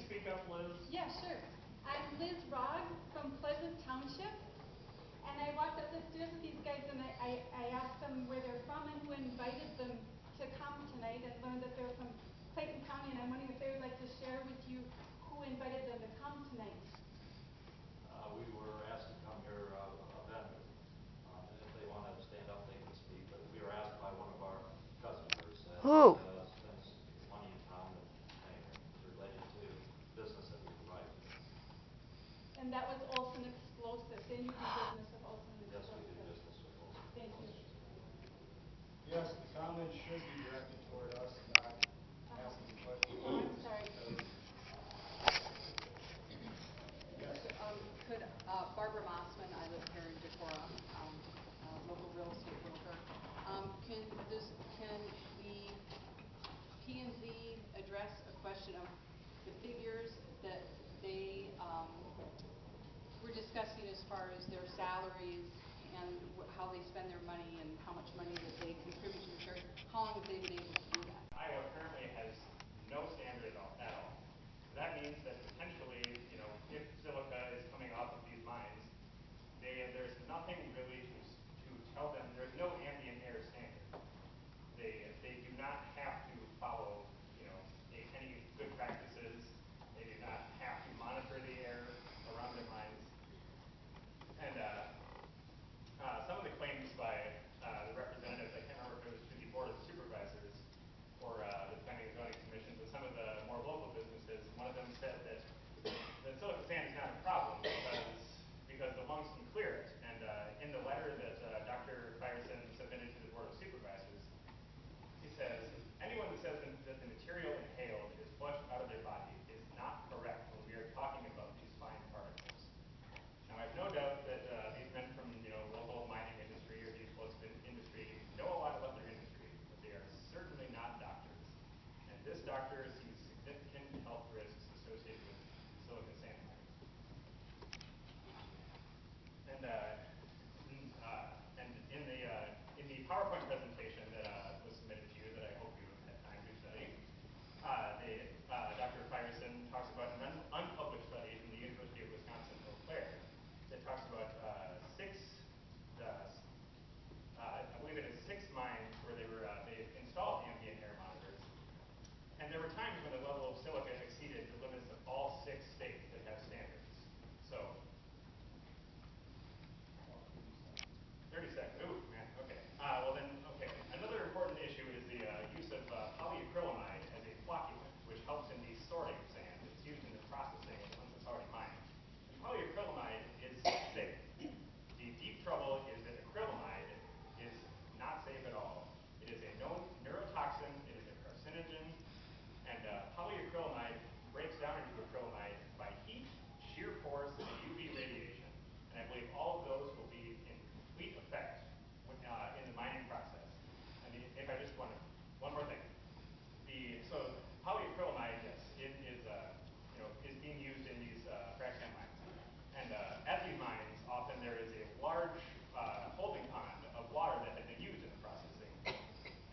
speak up, Liz? Yeah, sure. I'm Liz Rogg from Pleasant Township, and I walked up the stairs with these guys, and I asked them where they're from and who invited them to come tonight, and learned that they're from Clayton County, and I'm wondering if they would like to share with you who invited them to come tonight. We were asked to come here, a vendor, and if they wanted to stand up, they could speak, but we were asked by one of our customers that Who? spends money in town and related to business that we provide. And that was Olson Explosives. They do business with Olson Yes, we Explosives. do business with both. Thank you. Yes, the comments should be directed toward us, not asking questions. Oh, I'm sorry. Yes. Could Barbara Mossman, I live here in Decorah, local real estate broker. Can the P&Z address a question of the figures that they were discussing as far as their salaries and how they spend their money and how much money that they contribute to the church? How long have they been able to do that? Iowa currently has no standard at all. That means that potentially, if silica is coming off of these mines, there's nothing really to tell them. There's no ambient air standard. They do not have to follow, any good practices. They do not have to monitor the air around their mines. And some of the claims by the representatives, I can't remember if it was to the Board of Supervisors or the Planning and Zoning Commission, but some of the more local businesses, one of them said that the silica sand is not a problem because the lungs can clear it. And in the letter that Dr. Fyerson submitted to the Board of Supervisors, he says, anyone that says that the material inhaled is flushed out of their body is not correct when we are talking about these fine particles. Now, I have no doubt that these men from local mining industry or the explosive industry know a lot about their industry, but they are certainly not doctors. And this doctor sees significant health risks associated with silicon sand mines. And in the PowerPoint presentation that was submitted to you, that I hope you had time to study, Dr. Fyerson talks about an unpublished study from the University of Wisconsin-Eau Claire that talks about I believe it is 6 mines where they installed ambient air monitors, and there were times when the level of silica exceeded the limits of all 6 states that have standards. So, 30 seconds. Ooh, man. Okay. Okay. Another important issue is the use of polyacrylamide as a flocculant, which helps in the sorting of sand. It's used in the processing once it's already mined. And polyacrylamide is safe. The deep trouble is that acrylamide is not safe at all. It is a known neurotoxin. It is a carcinogen. And polyacrylamide breaks down into acrylamide by heat, shear force, and UV radiation. And I believe all of those will be in complete effect in the mining process. I mean, if I just want to, one more thing. So polyacrylamide, yes, it is is being used in these frac sand mines. And at these mines, often there is a large holding pond of water that had been used in the processing.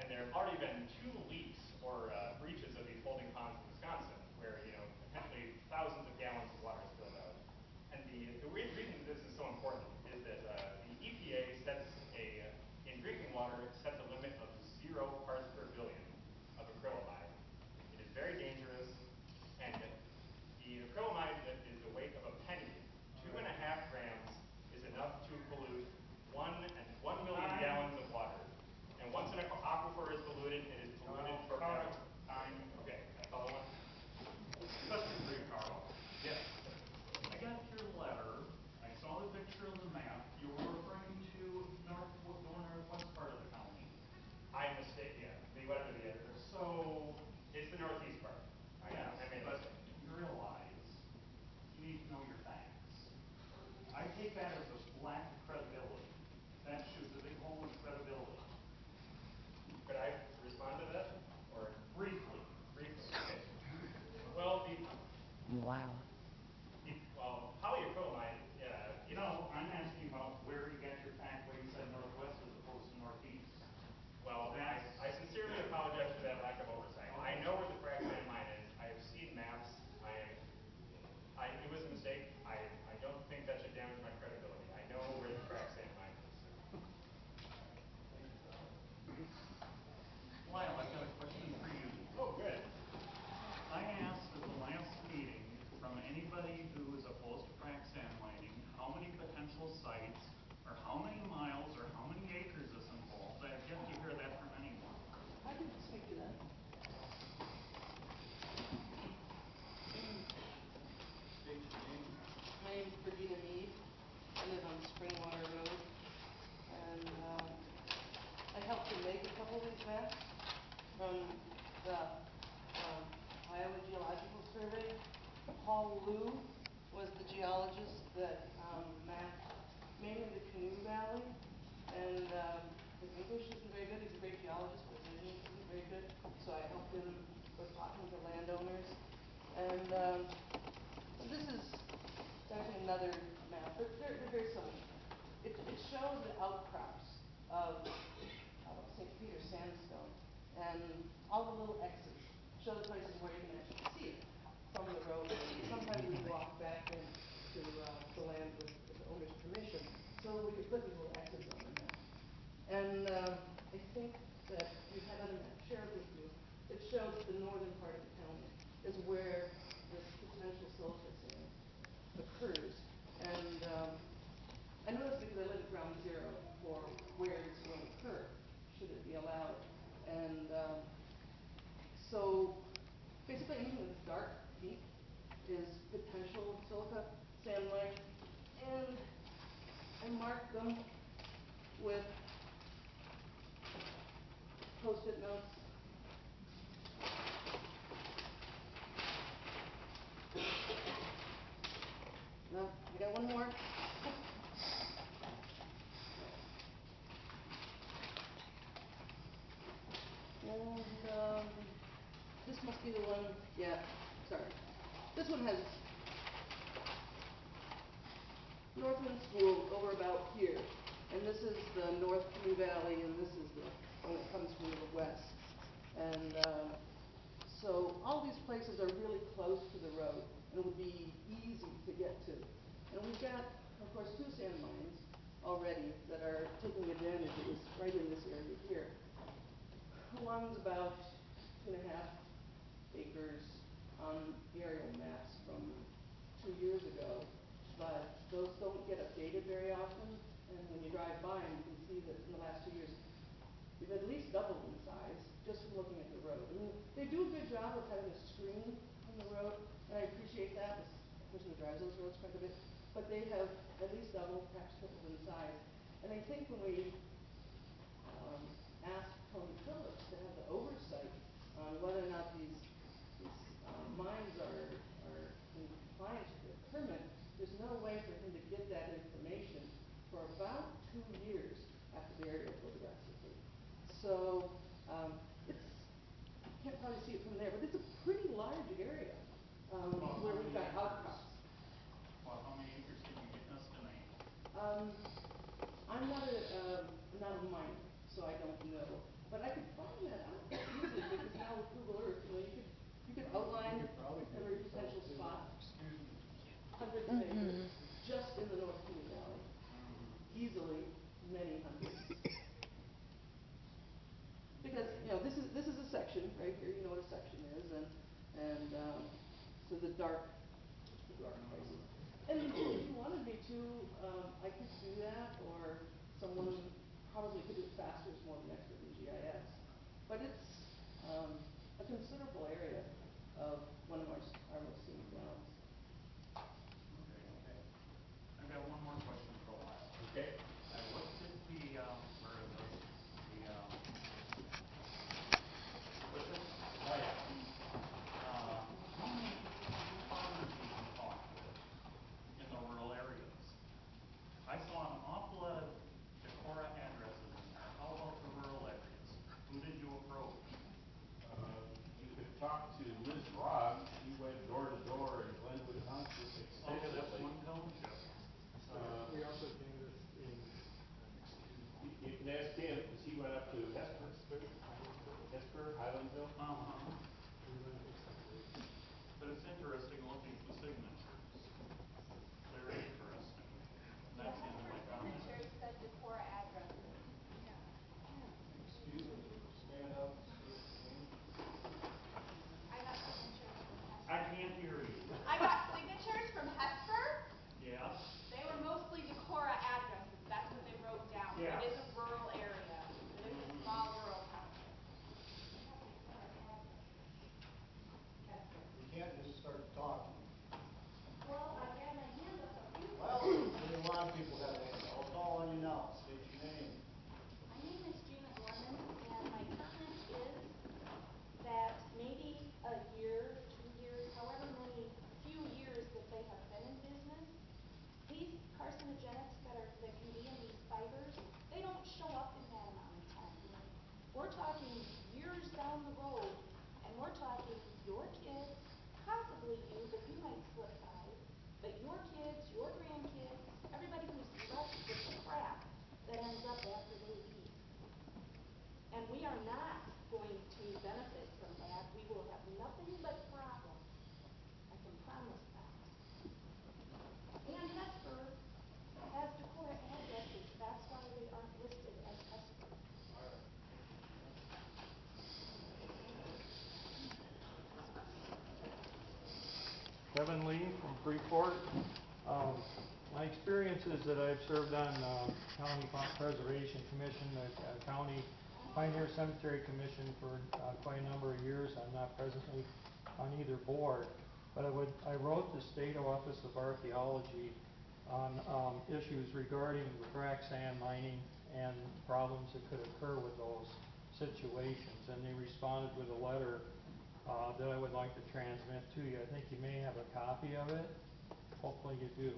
And there have already been 2 leaks or breaches of these holding ponds in Wisconsin, where potentially thousands of gallons of water spilled out. And the reason this is so important is that the EPA in drinking water sets a limit of 0 parts per billion of acrylamide. It is very dangerous, and the acrylamide that is the weight of a penny, 2.5 grams, is enough to pollute 1 million gallons of water. And once an aquifer is polluted, it is polluted forever. Okay, that's all I want. Question for you, Carl. Yes. I got your letter. I saw the picture of the map. You were referring to northwest part of the county. I mistake, yeah. Whatever the editor. So It's the northeast part. yes, I made a but mistake. you realize you need to know your facts. I take that as a lack of credibility. That shows a big hole in credibility. Could I respond to that? Or Briefly. okay. Well, Wow. polyacrylamide. No, I'm asking about where you got your fact when you said northwest as opposed to northeast. Well, I sincerely apologize for that lack of oversight. I know where the frac sand mine is. I have seen maps. I am from the Iowa Geological Survey. Paul Liu was the geologist that mapped mainly the Canoe Valley, and his English isn't very good. He's a great geologist, but his English isn't very good. So I helped him with talking to landowners. And so this is actually another map, but they're very similar. It shows the outcrops of St. Peter sandstone, and all the little X's show the places where you can actually see it from the road. Sometimes we walk back into the land with the owner's permission, so we could put these little X's on the map. And I think that we have a map shared with you that shows the northern part of the county is where this potential silt sand occurs. And I know this because I live at ground zero for where this will occur, should it be allowed. And so basically anything that's dark deep is potential silica sand mine. And I marked them with Post-it notes. No, I got one more. And this must be the one. Yeah, sorry. This one has Northland School over about here, and this is the North Canoe Valley, and this is the one that comes from the west. And so all these places are really close to the road, and it would be easy to get to. And we've got, of course, 2 sand mines already that are taking advantage of this right in this area here. One's about 2.5 acres on aerial maps from 2 years ago, but those don't get updated very often. And when you drive by, you can see that in the last 2 years, they've at least doubled in size just from looking at the road. I mean, they do a good job of having a screen on the road, and I appreciate that as a person who drives those roads quite a bit. But they have at least doubled, perhaps tripled in size. And I think when we asked Tony Phillips to have the oversight on whether or not these mines are in compliance with the permit, there's no way for him to get that information for about 2 years after the aerial photographs are taken. So it's, you can't probably see it from there, but it's a pretty large area where we've got outcrops. Well, how many acres can you get estimate? I'm not a miner, so I don't know. But I could find that out easily because now with Google Earth, you could outline You could probably do every it yourself, potential too. spot. Excuse me. Hundreds of acres just in the North Canoe Valley. Easily many hundreds. Because this is a section right here. You know what a section is, and so the dark places. And if you wanted me to, I could do that, or someone probably could do it faster. It's more of an expert in GIS, but it's a considerable area of one of our most scenic downs. Okay. I've got one more question for last. Okay. I looked at the, where is it? Oh, yeah. How many farmers you can talk with in the rural areas? I saw an awful lot of Decorah addresses in there. How about the rural Kevin Lee from Freeport. My experience is that I've served on County Preservation Commission, the County Pioneer Cemetery Commission for quite a number of years. I'm not presently on either board, but I wrote the State Office of Archaeology on issues regarding the frac sand mining and problems that could occur with those situations, and they responded with a letter that I would like to transmit to you. I think you may have a copy of it. Hopefully you do.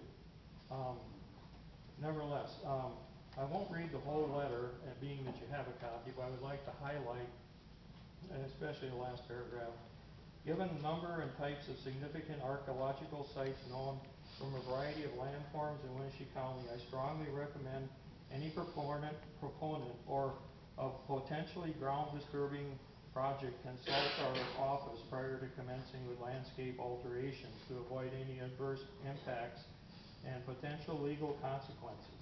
Nevertheless, I won't read the whole letter, being that you have a copy, but I would like to highlight, and especially the last paragraph. Given the number and types of significant archaeological sites known from a variety of landforms in Winneshiek County, I strongly recommend any proponent or of potentially ground-disturbing project consult our office prior to commencing with landscape alterations to avoid any adverse impacts and potential legal consequences.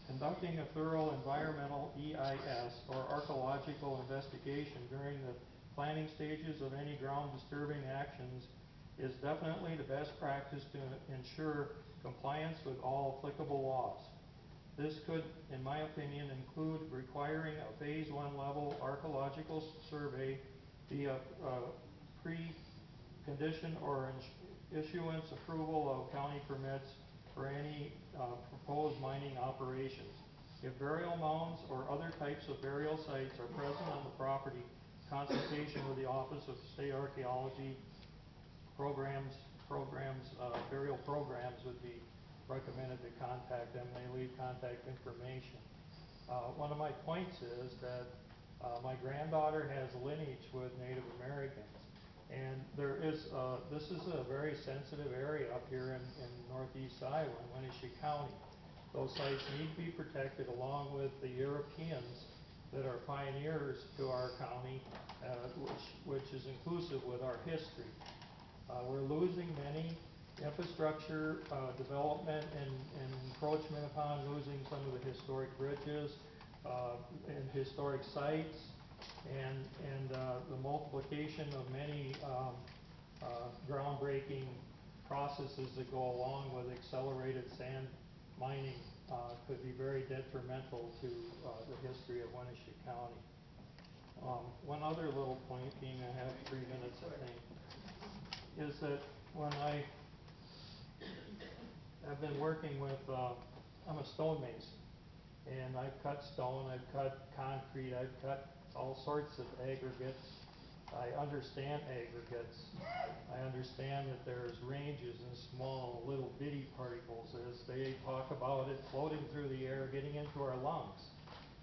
Conducting a thorough environmental EIS or archaeological investigation during the planning stages of any ground-disturbing actions is definitely the best practice to ensure compliance with all applicable laws. This could, in my opinion, include requiring a Phase 1 level archaeological survey via pre-condition or issuance approval of county permits for any proposed mining operations. If burial mounds or other types of burial sites are present on the property, consultation with the Office of State Archaeology burial programs would be recommended to contact them. They leave contact information. One of my points is that my granddaughter has a lineage with Native Americans, and this is a very sensitive area up here in northeast Iowa, in Winneshiek County. Those sites need to be protected along with the Europeans that are pioneers to our county, which is inclusive with our history. We're losing many infrastructure development and encroachment upon losing some of the historic bridges and historic sites, and the multiplication of many groundbreaking processes that go along with accelerated sand mining could be very detrimental to the history of Winneshiek County. One other little point, being I have 3 minutes, I think, is that when I've been working with, I'm a stonemason, and I've cut stone, I've cut concrete, I've cut all sorts of aggregates. I understand aggregates. I understand that there's ranges and small little bitty particles, as they talk about it, floating through the air, getting into our lungs.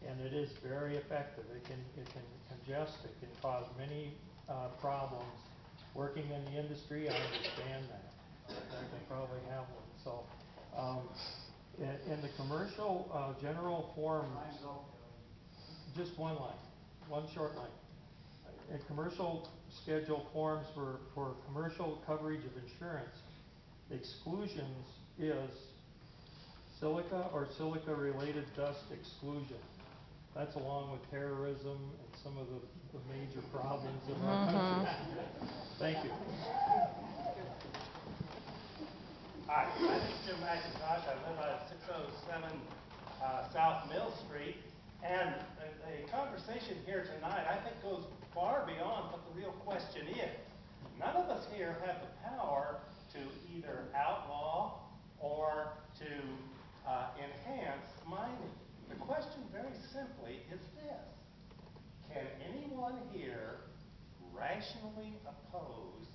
And it is very effective. It can congest, it can cause many problems. Working in the industry, I understand that. I can probably have one. So, in the commercial general forms, just one line, one short line. In commercial schedule forms for commercial coverage of insurance, exclusions is silica or silica-related dust exclusion. That's along with terrorism and some of the major problems in our country. Thank you. Hi, my name is Jim McIntosh. I live at 607 South Mill Street. And the conversation here tonight, I think, goes far beyond what the real question is. None of us here have the power to either outlaw or to enhance mining. The question very simply is this: can anyone here rationally oppose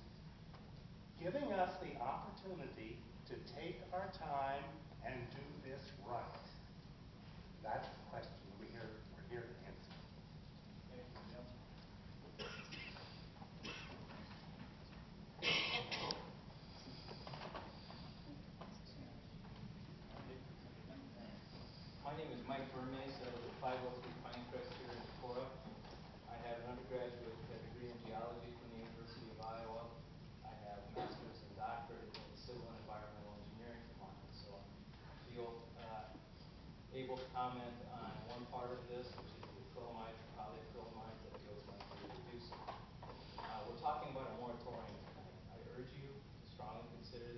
giving us the opportunity to take our time and do this right? That's the question we're here to answer. My name is Mike Vermes. I live at 503 Pinecrest here in Decorah. I have an undergraduate degree in geology from the University of Iowa. I have a master's and doctorate in civil and environmental engineering from mine. So I feel able to comment on one part of this, which is the acrylamides or polyacrylamides, that feels necessary to do so. We're talking about a moratorium tonight. I urge you to strongly consider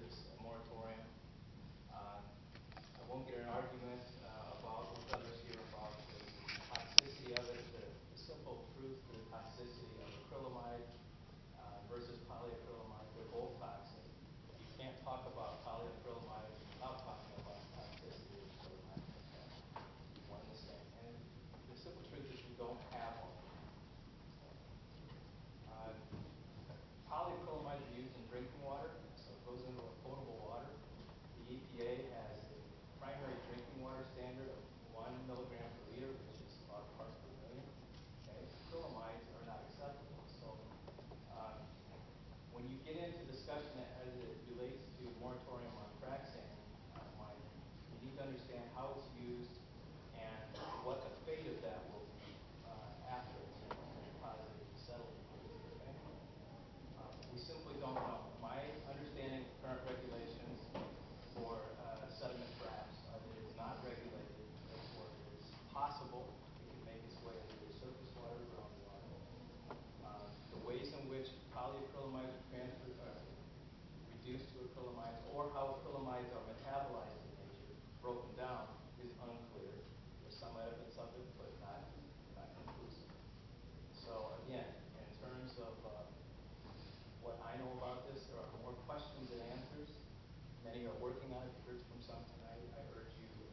they are working on it. You heard from some tonight. I urge you to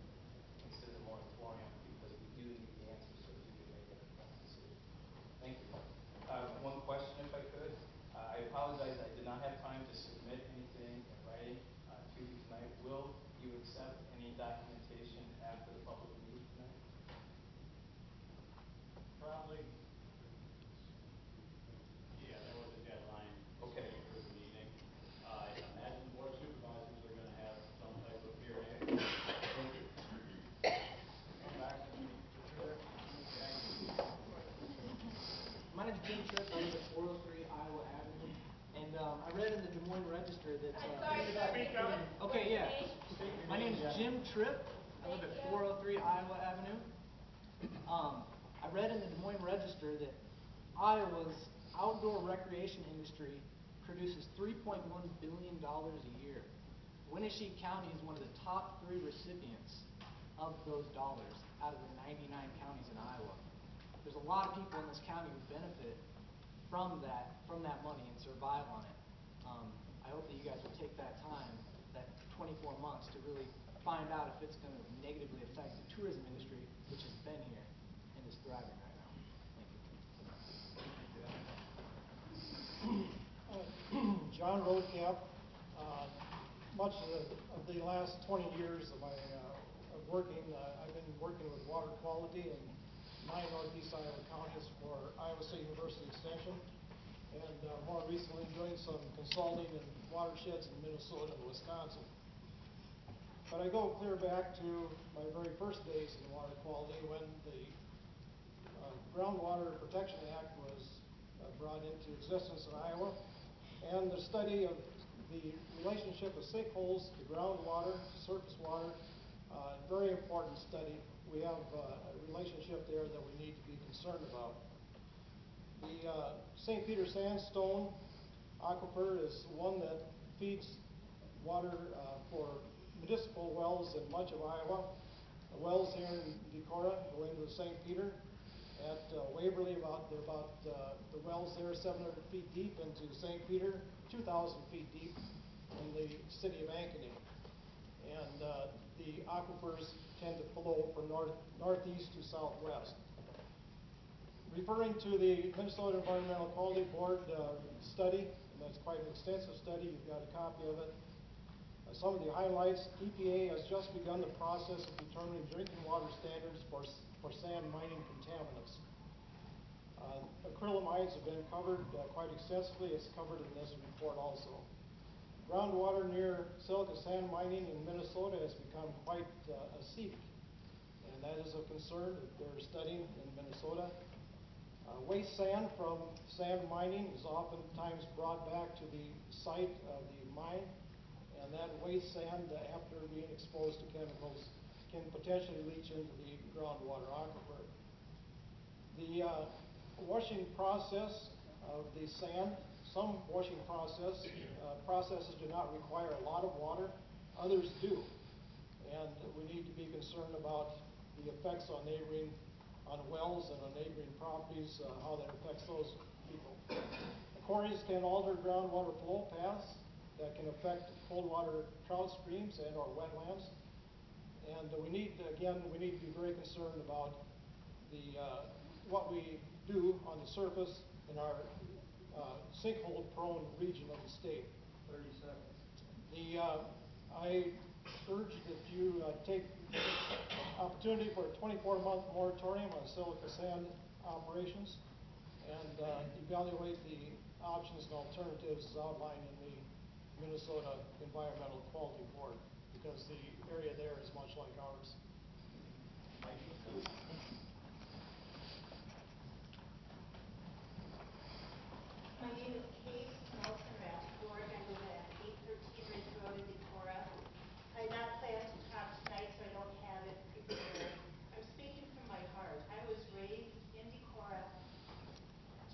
consider the moratorium because we do need the answer so that you can make an informed decision. Thank you. One question, if I could. I apologize, I did not have time to submit anything in writing to you tonight. Will you accept any documentation after the public meeting tonight? Probably. Yeah, there was a deadline. Okay. For the meeting. I imagine the board of supervisors are gonna have some type of hearing. Okay. Thank you. Come back to me. My name's Jim Tripp. I live at 403 Iowa Avenue, and I read in the Des Moines Register that. I'm sorry, sir. Speak up. Okay, yeah. State your My name name's again. Jim Tripp. I live at 403 Iowa Avenue. I read in the Des Moines Register that Iowa's outdoor recreation industry produces $3.1 billion a year. Winneshiek County is one of the top 3 recipients of those dollars out of the 99 counties in Iowa. There's a lot of people in this county who benefit from that money and survive on it. I hope that you guys will take that time, that 24 months, to really find out if it's going to negatively affect the tourism industry, which has been here and is thriving right now. Thank you. John Roadcamp. Much of the last 20 years of my working, I've been working with water quality in 9 northeast Iowa counties for Iowa State University Extension, and more recently doing some consulting in watersheds in Minnesota and Wisconsin. But I go clear back to my very first days in water quality when the Groundwater Protection Act was brought into existence in Iowa, and the study of the relationship of sinkholes to groundwater, to surface water, very important study. We have a relationship there that we need to be concerned about. The St. Peter Sandstone aquifer is one that feeds water for municipal wells in much of Iowa. The wells here in Decorah go into the St. Peter. At Waverly, the wells there 700 feet deep into St. Peter, 2,000 feet deep in the city of Ankeny. And the aquifers tend to flow from northeast to southwest. Referring to the Minnesota Environmental Quality Board study, and that's quite an extensive study, you've got a copy of it. Some of the highlights: EPA has just begun the process of determining drinking water standards for sand mining contaminants. Acrylamides have been covered quite extensively. It's covered in this report also. Groundwater near silica sand mining in Minnesota has become quite acidic, and that is a concern that they're studying in Minnesota. Waste sand from sand mining is oftentimes brought back to the site of the mine, and that waste sand, after being exposed to chemicals, can potentially leach into the groundwater aquifer. The washing process of the sand, some washing processes do not require a lot of water, others do. And we need to be concerned about the effects on wells and on neighboring properties, how that affects those people. Quarries can alter groundwater flow paths that can affect cold water trout streams and or wetlands. And we need to be very concerned about what we do on the surface in our sinkhole-prone region of the state. 30 seconds. I urge that you take opportunity for a 24-month moratorium on silica sand operations and evaluate the options and alternatives outlined in the Minnesota Environmental Quality Board, because the area there is much like ours. My name is Kate Nelson-Rathborg. I live at 813 Ridge Road in Decorah. I did not plan to talk tonight, so I don't have it prepared. I'm speaking from my heart. I was raised in Decorah,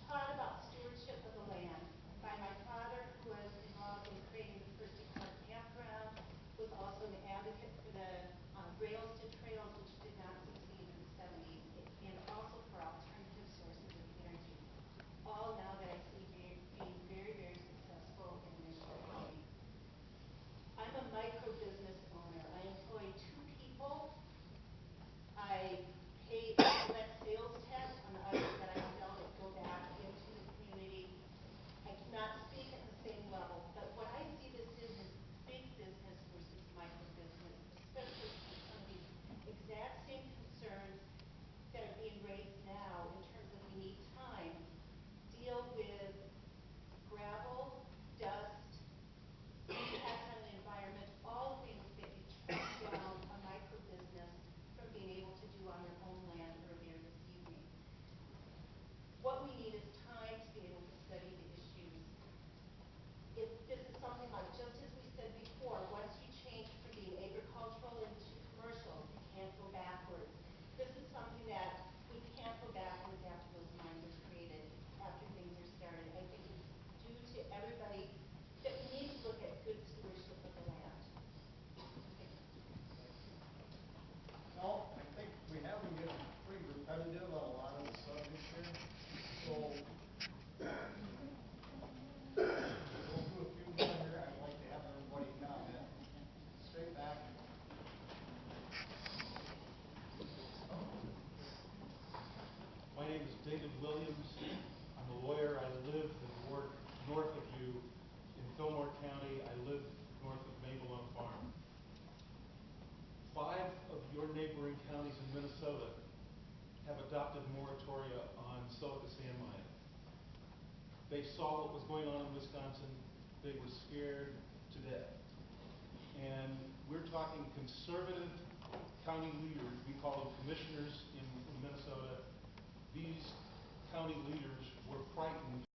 taught about stewardship of the land by my father, who was involved in creating the first Decorah campground, was also an advocate for the Railston Trails, which did not succeed in the 70s, and also for alternative sources of energy. All now that I see being very, very successful in Winneshiek County. I'm a micro Williams. I'm a lawyer. I live and work north of you in Fillmore County. I live north of Maple Farm. 5 of your neighboring counties in Minnesota have adopted moratoria on silica sand mining. They saw what was going on in Wisconsin. They were scared to death. And we're talking conservative county leaders. We call them commissioners in Minnesota. These county leaders were frightened